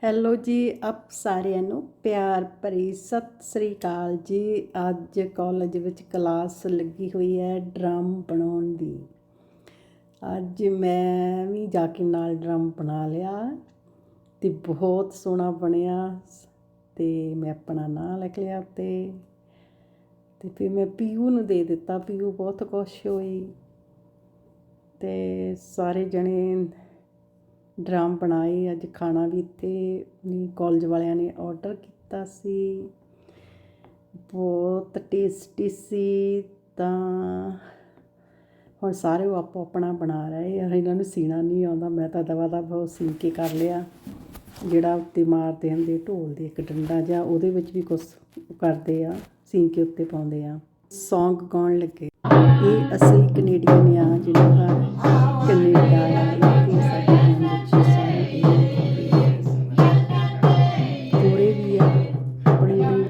Hello ਜੀ, ਆਪ ਸਾਰਿਆਂ ਨੂੰ ਪਿਆਰ ਭਰੀ ਸਤਿ ਸ੍ਰੀ ਅਕਾਲ ਜੀ। ਅੱਜ ਕਾਲਜ ਵਿੱਚ ਕਲਾਸ ਲੱਗੀ ਹੋਈ ਹੈ ਡਰਮ ਬਣਾਉਣ ਦੀ। ਅੱਜ ਮੈਂ ਵੀ ਜਾ ਕੇ ਨਾਲ ਡਰਮ ਬਣਾ ਲਿਆ ਅਤੇ ਬਹੁਤ ਸੋਹਣਾ ਬਣਿਆ ਅਤੇ ਮੈਂ ਆਪਣਾ ਨਾਂ ਲਿਖ ਲਿਆ ਅਤੇ ਫਿਰ ਮੈਂ ਪੀਯੂ ਨੂੰ ਦੇ ਦਿੱਤਾ। ਪੀਯੂ ਬਹੁਤ ਖੁਸ਼ ਹੋਈ ਅਤੇ ਸਾਰੇ ਜਣੇ ਡਰਮ ਬਣਾਏ। ਅੱਜ ਖਾਣਾ ਵੀ ਇੱਥੇ ਕਾਲਜ ਵਾਲਿਆਂ ਨੇ ਔਡਰ ਕੀਤਾ ਸੀ, ਬਹੁਤ ਟੇਸਟੀ ਸੀ। ਤਾਂ ਹੁਣ ਸਾਰੇ ਉਹ ਆਪੋ ਆਪਣਾ ਬਣਾ ਰਹੇ ਆ। ਇਹਨਾਂ ਨੂੰ ਸੀਣਾ ਨਹੀਂ ਆਉਂਦਾ, ਮੈਂ ਤਾਂ ਦਵਾ ਦਵਾ ਸੀ ਕੇ ਕਰ ਲਿਆ। ਜਿਹੜਾ ਉੱਤੇ ਮਾਰਦੇ ਹੁੰਦੇ ਢੋਲ ਦੇ ਇੱਕ ਡੰਡਾ ਜਿਹਾ, ਉਹਦੇ ਵਿੱਚ ਵੀ ਕੁਛ ਕਰਦੇ ਆ, ਸੀ ਕੇ ਉੱਤੇ ਪਾਉਂਦੇ ਆ। ਸੌਂਗ ਗਾਉਣ ਲੱਗੇ। ਇਹ ਅਸਲੀ ਕੈਨੇਡੀਅਨ ਆ, ਜਿਹਨਾਂ ਦਾ ਕੈਨੇਡਾ ਆ। ਇੱਥੇ ਸਾਡੇ ਵਿੱਚ ਸਾਰੇ ਗੋਰੇ ਵੀ ਆ, ਬੜੀ ਬੜੀ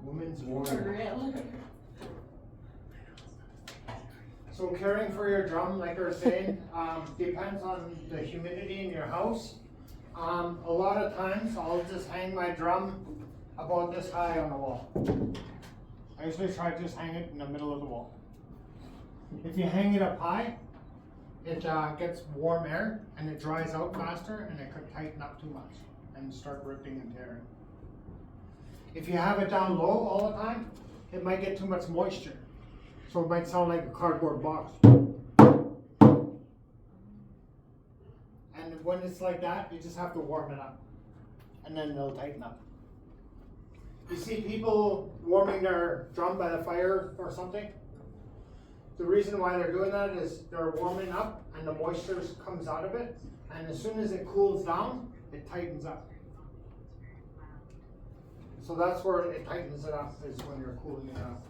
Women's Warrior. So caring for your drum, like I was saying, depends on the humidity in your house. A lot of times I'll just hang my drum about this high on the wall. I usually try to just hang it in the middle of the wall. If you hang it up high, it gets warm air and it dries out faster, and it could tighten up too much and start ripping and tearing. If you have it down low all the time, it might get too much moisture. So it might sound like a cardboard box. And And when it's like that, you just have to warm it up. And then it'll tighten up. You see people warming their drum by the fire or something? The reason why they're doing that is they're warming up and the moisture comes out of it. And as soon as it cools down, it tightens up. So that's where it tightens it up, is when you're cooling it up.